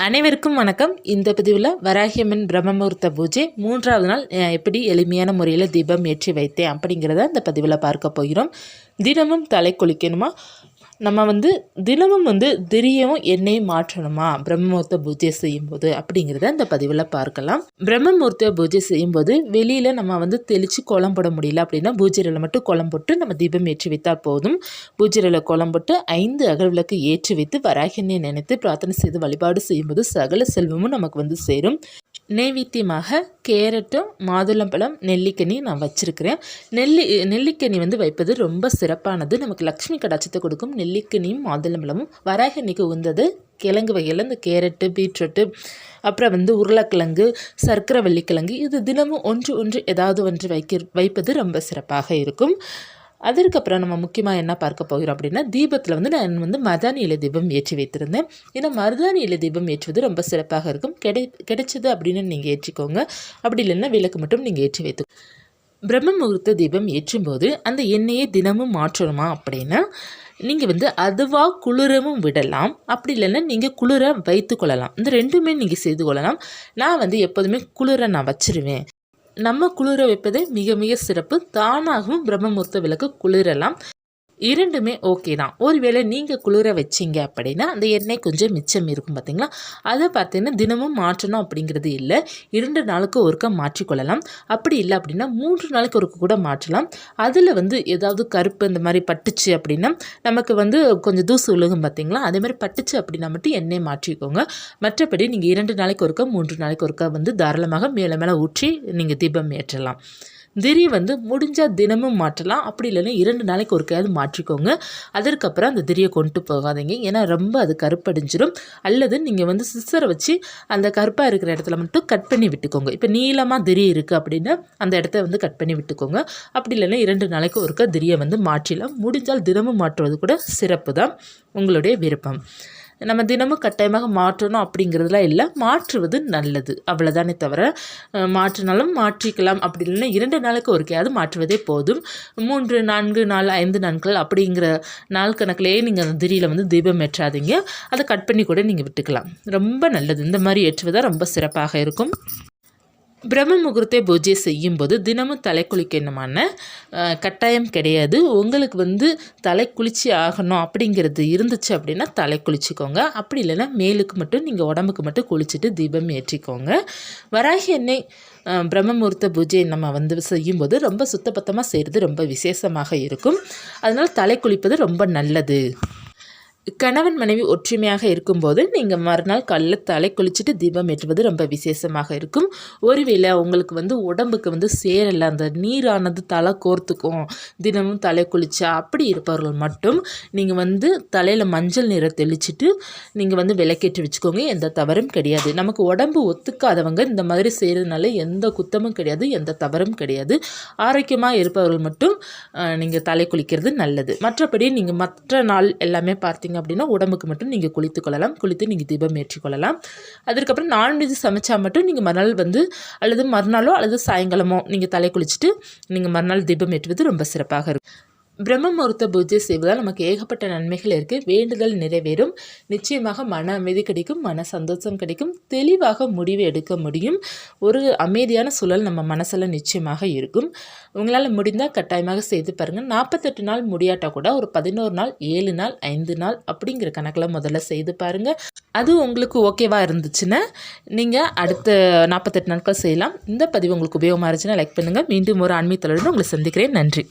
அனைவருக்கும் வணக்கம். இந்த பதிவில் வராகியம்மன் பிரம்மமுகூர்த்த பூஜை 3வது நாள் எப்படி எளிமையான முறையில் தீபம் ஏற்றி வைத்தேன் அப்படிங்கிறத இந்த பதிவில் பார்க்க போகிறோம். தினமும் தலை குளிக்கணுமா, நம்ம தினமும் திரியவும் எண்ணெயும் மாற்றணுமா பிரம்மமுகூர்த்த பூஜை செய்யும்போது அப்படிங்கிறத இந்த பதிவில் பார்க்கலாம். பிரம்மமுகூர்த்த பூஜை செய்யும்போது வெளியில் நம்ம தெளித்து கோலம் போட முடியல அப்படின்னா பூஜையில் மட்டும் கோலம் போட்டு நம்ம தீபம் ஏற்றி வைத்தால் போதும். பூஜையில் கோலம் போட்டு 5 அகல் விளக்கு ஏற்றி வைத்து வராகியனை நினைத்து பிரார்த்தனை செய்து வழிபாடு செய்யும்போது சகல செல்வமும் நமக்கு சேரும். நெய்வேத்தியமாக கேரட்டும் மாதுளம்பழம் நெல்லிக்கனி நான் வச்சுருக்கிறேன். நெல்லிக்கனி வைப்பது ரொம்ப சிறப்பானது, நமக்கு லக்ஷ்மி கடாட்சத்தை கொடுக்கும். நெல்லிக்கனியும் மாதுளம்பழமும் வராகியன்னைக்கு உகந்தது. கிழங்கு வகையில் இந்த கேரட்டு, பீட்ரூட்டு, அப்புறம் உருளைக்கிழங்கு, சர்க்கரை வள்ளிக்கிழங்கு, இது தினமும் ஒன்று ஏதாவது ஒன்று வைப்பது ரொம்ப சிறப்பாக இருக்கும். அதற்கப்புறம் நம்ம முக்கியமாக என்ன பார்க்க போகிறோம் அப்படின்னா, தீபத்தில் நான் மருதாணி இலை தீபம் ஏற்றி வைத்திருந்தேன். ஏன்னா மருதாணி இலை தீபம் ஏற்றுவது ரொம்ப சிறப்பாக இருக்கும். கிடைச்சது அப்படின்னு நீங்கள் ஏற்றிக்கோங்க, அப்படி இல்லைன்னா விளக்கு மட்டும் நீங்கள் ஏற்றி வைத்து. பிரம்ம முகூர்த்த தீபம் ஏற்றும்போது அந்த எண்ணெயை தினமும் மாற்றணுமா அப்படின்னா, நீங்கள் அதுவாக குளிரவும் விடலாம், அப்படி இல்லைன்னா நீங்கள் குளிர வைத்து கொள்ளலாம். இந்த ரெண்டுமே நீங்கள் செய்து கொள்ளலாம். நான் எப்போதுமே குளிர நான் வச்சிருவேன். நம்ம குளிர வைப்பதே மிக மிக சிறப்பு. தானாகவும் பிரம்மமுகூர்த்த விளக்கு குளிரலாம். இரண்டுமே ஓகே தான். ஒருவேளை நீங்கள் குளிர வச்சிங்க அப்படின்னா அந்த எண்ணெய் கொஞ்சம் மிச்சம் இருக்கும் பார்த்தீங்களா, அதை பார்த்தீங்கன்னா தினமும் மாற்றணும் அப்படிங்கிறது இல்லை. 2 நாளுக்கு ஒருக்கா மாற்றிக்கொள்ளலாம். அப்படி இல்லை அப்படின்னா 3 நாளைக்கு ஒருக்க கூட மாற்றலாம். அதில் ஏதாவது கருப்பு இந்த மாதிரி பட்டுச்சு அப்படின்னா, நமக்கு கொஞ்சம் தூசு உலகம் பார்த்தீங்களா, அதே மாதிரி பட்டுச்சு அப்படின்னா மட்டும் எண்ணெய் மாற்றிக்கோங்க. மற்றபடி நீங்கள் 2 நாளைக்கு ஒருக்கா 3 நாளைக்கு ஒருக்கா தாராளமாக மேலே மேலே ஊற்றி நீங்கள் தீபம் ஏற்றலாம். திரி முடிஞ்சால் தினமும் மாற்றலாம், அப்படி இல்லைன்னா 2 நாளைக்கு ஒருக்கையாவது மாற்றிக்கோங்க. அதற்கப்புறம் அந்த திரியை கொண்டு போகாதீங்க, ஏன்னா ரொம்ப அது கருப்படிஞ்சிடும். அல்லது நீங்கள் சிசரை வச்சு அந்த கருப்பாக இருக்கிற இடத்துல மட்டும் கட் பண்ணி விட்டுக்கோங்க. இப்போ நீளமாக திரி இருக்குது அப்படின்னா அந்த இடத்த கட் பண்ணி விட்டுக்கோங்க. அப்படி இல்லைன்னா 2 நாளைக்கு ஒருக்கா திரியை மாற்றிடலாம். முடிஞ்சால் தினமும் மாற்றுவது கூட சிறப்பு தான், உங்களுடைய விருப்பம். நம்ம தினமும் கட்டாயமாக மாற்றணும் அப்படிங்கிறதுலாம் இல்லை, மாற்றுவது நல்லது அவ்வளோதானே தவிர, மாற்றினாலும் மாற்றிக்கலாம். அப்படி இல்லைன்னா 2 நாளுக்கு ஒருக்கையாவது மாற்றுவதே போதும். 3, 4, 5 நாட்கள் அப்படிங்கிற நாள் கணக்கிலேயே நீங்கள் அந்த திரியில் தீபம் ஏற்றாதீங்க. அதை கட் பண்ணி கூட நீங்கள் விட்டுக்கலாம். ரொம்ப நல்லது. இந்த மாதிரி ஏற்றுவதாக ரொம்ப சிறப்பாக இருக்கும். பிரம்ம முகூர்த்த பூஜை செய்யும்போது தினமும் தலை குளிக்கணுமான கட்டாயம் கிடையாது. உங்களுக்கு தலை குளிச்சு ஆகணும் அப்படிங்கிறது இருந்துச்சு அப்படின்னா தலை குளிச்சுக்கோங்க. அப்படி இல்லைன்னா மேலுக்கு மட்டும் நீங்கள் உடம்புக்கு மட்டும் குளிச்சுட்டு தீபம் ஏற்றிக்கோங்க. வராகி எண்ணெய் பிரம்ம முகூர்த்த பூஜை நம்ம செய்யும்போது ரொம்ப சுத்தபத்தமாக செய்கிறது ரொம்ப விசேஷமாக இருக்கும். அதனால் தலை குளிப்பது ரொம்ப நல்லது. கணவன் மனைவி ஒற்றுமையாக இருக்கும்போது நீங்கள் மறுநாள் காலையில் தலை குளிச்சுட்டு தீபம் ஏற்றுவது ரொம்ப விசேஷமாக இருக்கும். ஒருவேளை உங்களுக்கு உடம்புக்கு சேரலை, அந்த நீரானது தலை கோர்த்துக்கும் தினமும் தலை குளிச்சா அப்படி இருப்பவர்கள் மட்டும் நீங்கள் தலையில் மஞ்சள் நீரை தெளிச்சுட்டு நீங்கள் விளக்கேற்றி வச்சுக்கோங்க. எந்த தவறும் கிடையாது. நமக்கு உடம்பு ஒத்துக்காதவங்க இந்த மாதிரி செய்கிறதுனால எந்த குத்தமும் கிடையாது, எந்த தவறும் கிடையாது. ஆரோக்கியமாக இருப்பவர்கள் மட்டும் நீங்கள் தலை குளிக்கிறது நல்லது. மற்றபடி நீங்கள் மற்ற நாள் எல்லாமே பார்த்தீங்க அப்படின்னா உடம்புக்கு மட்டும் நீங்கள் குளித்து கொள்ளலாம். குளித்து நீங்கள் தீபம் ஏற்றிக்கொள்ளலாம். அதற்கப்புறம் நான்வெஜ் சமைச்சா மட்டும் நீங்கள் மறுநாள் அல்லது மறுநாளோ அல்லது சாயங்காலமோ நீங்கள் தலை குளிச்சுட்டு நீங்கள் மறுநாள் தீபம் ஏற்றுவது ரொம்ப சிறப்பாக இருக்கும். பிரம்ம முகூர்த்த பூஜை செய்வதால் நமக்கு ஏகப்பட்ட நன்மைகள் இருக்குது. வேண்டுதல் நிறைவேறும். நிச்சயமாக மன அமைதி கிடைக்கும், மன சந்தோஷம் கிடைக்கும், தெளிவாக முடிவு எடுக்க முடியும். ஒரு அமைதியான சூழல் நம்ம மனசில் நிச்சயமாக இருக்கும். உங்களால் முடிந்தால் கட்டாயமாக செய்து பாருங்கள். 48 நாள் முடியாட்டால் கூட ஒரு 11 நாள், 7 நாள், 5 நாள் அப்படிங்கிற கணக்கில் முதல்ல செய்து பாருங்கள். அது உங்களுக்கு ஓகேவாக இருந்துச்சுன்னா நீங்கள் அடுத்த 48 நாட்கள் செய்யலாம். இந்த பதிவு உங்களுக்கு உபயோகமாக இருந்துச்சுன்னா லைக் பண்ணுங்கள். மீண்டும் ஒரு ஆன்மீகத்தோடு உங்களை சந்திக்கிறேன். நன்றி.